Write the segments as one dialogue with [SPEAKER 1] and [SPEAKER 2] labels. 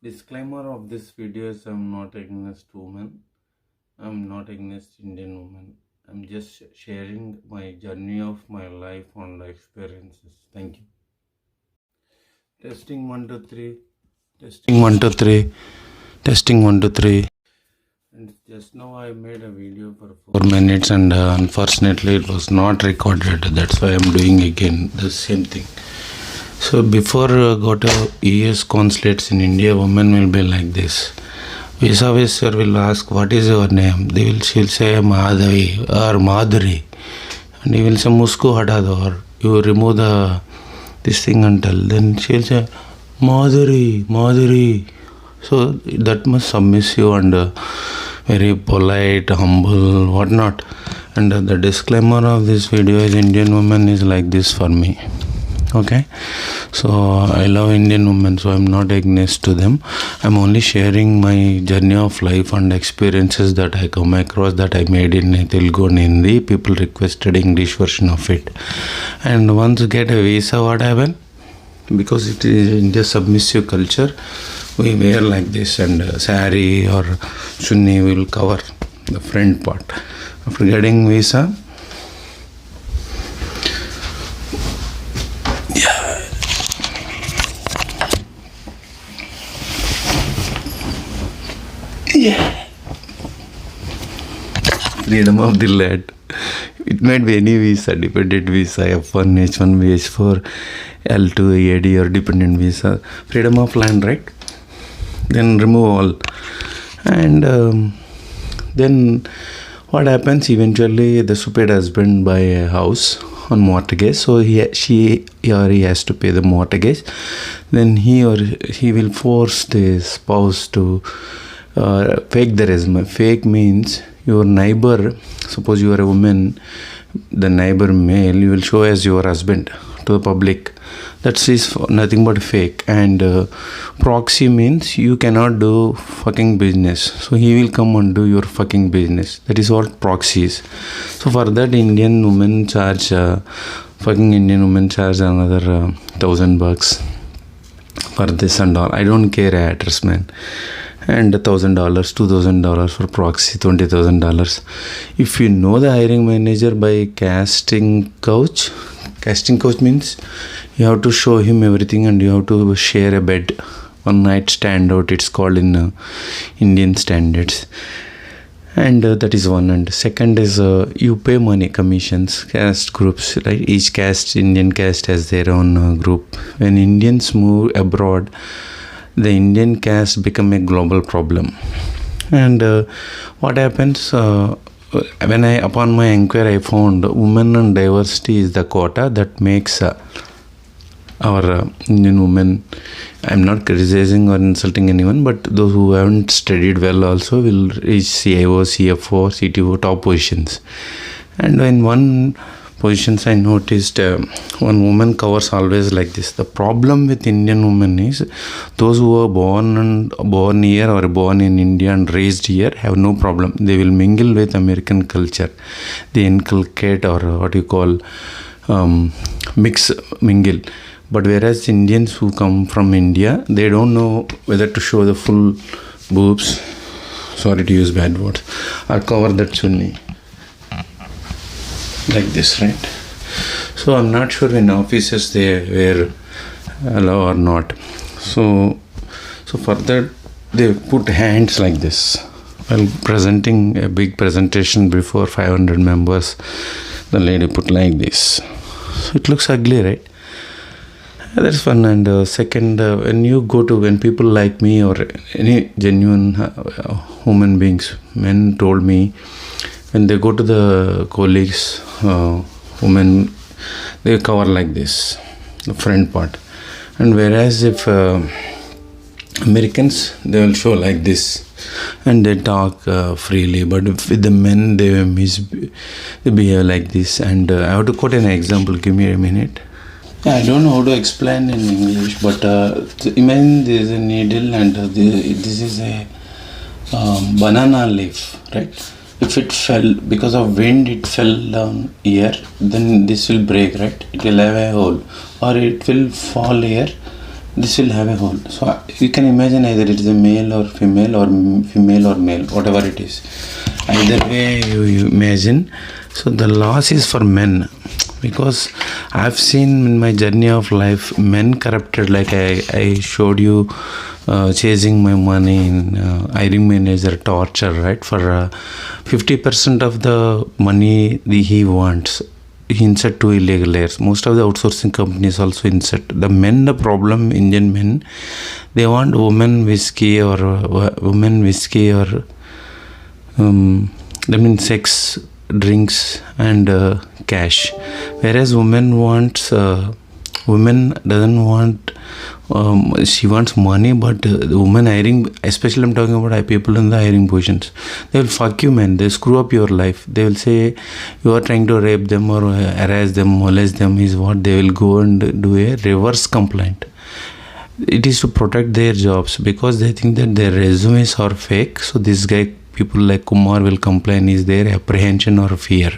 [SPEAKER 1] Disclaimer of this video is I'm not against women. I'm not against Indian women. I'm just sharing my journey of my life and experiences. Thank you. Testing 1 2 3. Testing 1 2 3. Testing 1 2 3. And just now I made a video for 4 minutes and unfortunately it was not recorded. That's why I'm doing again the same thing. So before go to US consulates in India, women will be like this. Visa officer will ask, what is your name? She'll say Madhavi or Madhuri. And he will say Musko hata do, or you remove this thing and tell. Then she'll say Madhuri. So that much submissive and very polite, humble, whatnot. And the disclaimer of this video is Indian woman is like this for me. Okay, so I love Indian women, so I'm not against to them. I'm only sharing my journey of life and experiences that I come across, that I made in Telugu and Hindi. People requested English version of it, and once get a visa, what happened? Because it is India submissive culture, we wear like this, and sari or chunni will cover the front part. After getting visa, freedom of the land. It might be any visa, dependent visa, F1, H-1B, H4, L2, EAD or dependent visa. Freedom of land, right? Then remove all. And then what happens? Eventually the stupid husband buy a house on mortgage, so she or he has to pay the mortgage. Then he or he will force the spouse to fake the resume. Fake means your neighbor, suppose you are a woman, the neighbor male, you will show as your husband to the public. That is nothing but fake. And proxy means you cannot do fucking business, so he will come and do your fucking business. That is what proxy is. So for that, Indian women charge fucking Indian women charge another $1,000 for this and all. I don't care, address man. And $1,000, $2,000 for proxy, $20,000. If you know the hiring manager by casting couch means you have to show him everything and you have to share a bed, one night stand out, it's called in Indian standards. And that is one. And second is you pay money, commissions, caste groups, right? Each caste, Indian caste has their own group. When Indians move abroad, the Indian caste become a global problem. And what happens, when upon my inquiry I found women and diversity is the quota that makes our Indian women, I'm not criticizing or insulting anyone, but those who haven't studied well also will reach CIO, CFO, CTO, top positions. And in one positions I noticed one woman covers always like this. The problem with Indian women is those who are born here or born in India and raised here have no problem. They will mingle with American culture. They inculcate, or what you call mingle. But whereas Indians who come from India, they don't know whether to show the full boobs, sorry to use bad words, or cover that chunni like this, right? So I'm not sure in offices they wear allow or not. So for that they put hands like this while presenting a big presentation before 500 members. The lady put like this, so it looks ugly, right? That's fun. And second, when people like me or any genuine human beings, men told me, when they go to the colleagues, women, they cover like this, the front part. And whereas if Americans, they will show like this and they talk freely. But with the men, they behave like this. And I have to quote an example. Give me a minute. I don't know how to explain in English, but imagine there is a needle and this is a banana leaf, right? If it fell because of wind, it fell down here, then this will break, right? It will have a hole, or it will fall here this will have a hole. So you can imagine either it is a male or female or female or male, whatever it is. Either way you imagine. So the loss is for men, because I've seen in my journey of life men corrupted, like I showed you, chasing my money in hiring manager torture, right? For 50% of the money he wants, he insert two illegal layers. Most of the outsourcing companies also insert. The men, the problem, Indian men, they want women whiskey or I mean sex, drinks and cash. Whereas women doesn't want, she wants money, but the woman hiring, especially I'm talking about people in the hiring positions, they will fuck you, man. They screw up your life. They will say you are trying to rape them or harass them, molest them, is what they will go and do a reverse complaint. It is to protect their jobs, because they think that their resumes are fake. So this guy, people like Kumar will complain, is there apprehension or fear.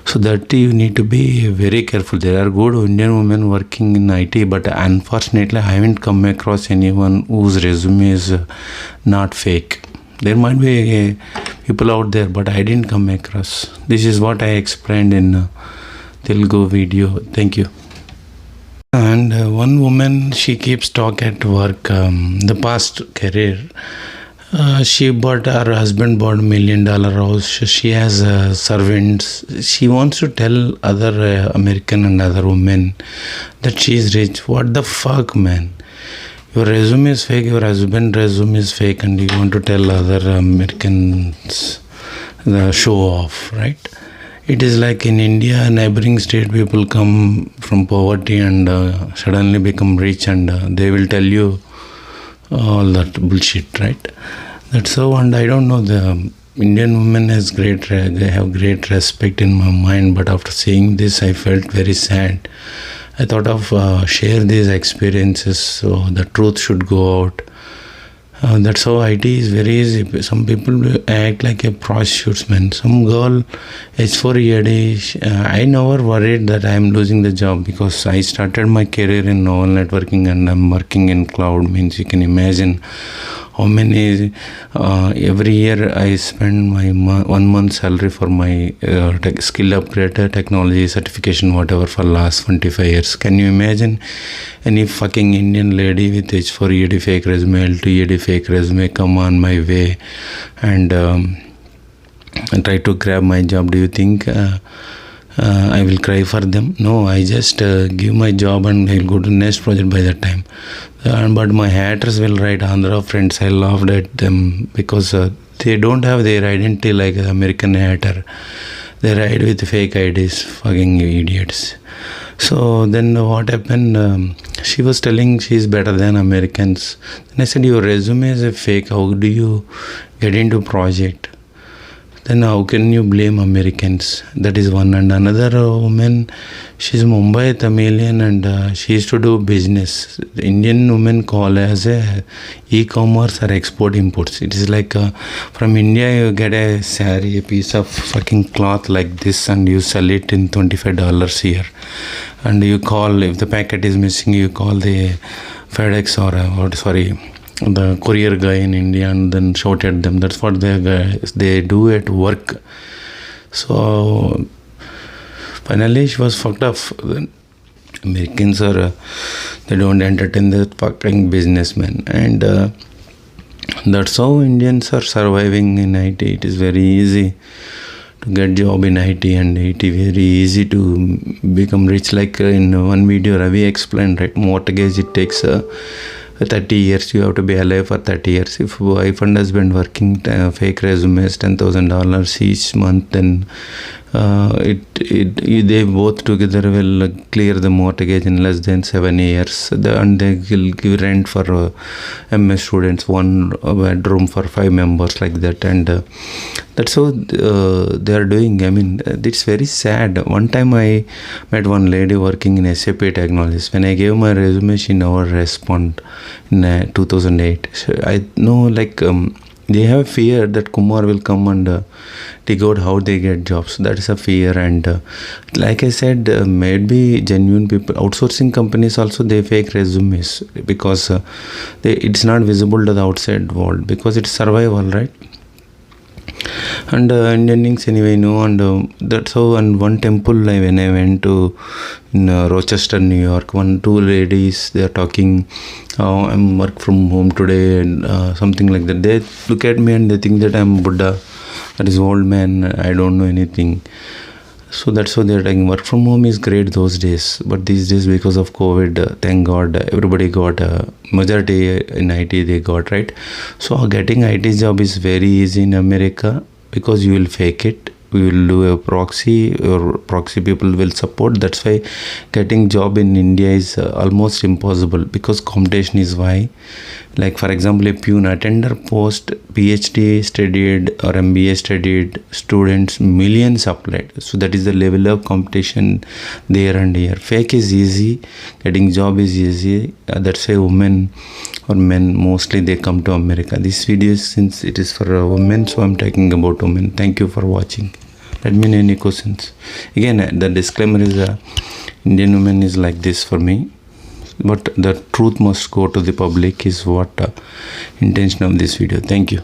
[SPEAKER 1] So that you need to be very careful. There are good Indian women working in IT, but unfortunately I haven't come across anyone whose resume is not fake. There might be people out there, but I didn't come across. This is what I explained in Telugu video. Thank you. And one woman, she keeps talk at work, the past career. She bought, her husband bought $1 million house. She has servants. She wants to tell other American and other women that she is rich. What the fuck, man? Your resume is fake, your husband's resume is fake, and you want to tell other Americans the show off, right? It is like in India, neighboring state, people come from poverty and suddenly become rich, and they will tell you all that bullshit, right? That's so. And I don't know, the Indian women has they have great respect in my mind, but after seeing this I felt very sad. I thought of share these experiences so the truth should go out. That's how IT is very easy. Some people act like a prostitutes, man. Some girl, H-1B, I never worried that I am losing the job, because I started my career in novel networking and I'm working in cloud. Means you can imagine how many, every year I spend my 1 month salary for my skill upgrade, technology certification, whatever, for last 25 years. Can you imagine any fucking Indian lady with H-4EAD fake resume, L2EAD fake resume come on my way and try to grab my job? Do you think I will cry for them? No, I just give my job and I'll go to next project by that time. But my haters will write Andhra friends. I laughed at them because they don't have their identity like an American hater. They ride with fake IDs, fucking idiots. So then what happened? She was telling she's better than Americans. Then I said, your resume is a fake. How do you get into project? Then how can you blame Americans? That is one. And another woman, she's Mumbai Tamilian and she used to do business. The Indian women call as a e-commerce or export imports. It is like from India you get a saree, a piece of fucking cloth like this, and you sell it in $25 here. And you call, if the packet is missing, you call the FedEx or the courier guy in India and then shout at them. That's what they do at work. So finally she was fucked up. Americans are they don't entertain the fucking businessmen, and that's how Indians are surviving in IT. It is very easy to get job in IT, and it is very easy to become rich. Like in one video Ravi explained, right? Mortgage, it takes 30 years. You have to be alive for 30 years. If wife and husband working fake resumes, $10,000 each month, then they both together will clear the mortgage in less than 7 years. And they will give rent for MS students, one bedroom for 5 members, like that. And that's how they are doing. I mean, it's very sad. One time I met one lady working in SAP technologies. When I gave my resume, she never responded in 2008. So I know, like they have fear that Kumar will come and take out how they get jobs. That is a fear. And like I said, maybe genuine people, outsourcing companies also, they fake resumes because it's not visible to the outside world, because it's survival, right? And Indian Inks anyway, and that's how. And one temple, when I went to in Rochester, New York, two ladies, they are talking, I'm work from home today, and something like that. They look at me and they think that I'm Buddha, that is old man, I don't know anything. So that's how they're talking. Work from home is great those days, but these days, because of COVID, thank God, everybody got majority in IT they got, right? So getting IT job is very easy in America, because you will fake it. We will do a proxy, or proxy people will support. That's why getting job in India is almost impossible, because competition is high. Like for example, if you attender post, PhD studied or MBA studied students, millions applied. So that is the level of competition there and here. Fake is easy, getting job is easy. That's why women or men mostly they come to America. This video, since it is for women, so I'm talking about women. Thank you for watching. Let me know any questions. Again, the disclaimer is Indian women is like this for me, but the truth must go to the public is what intention of this video. Thank you.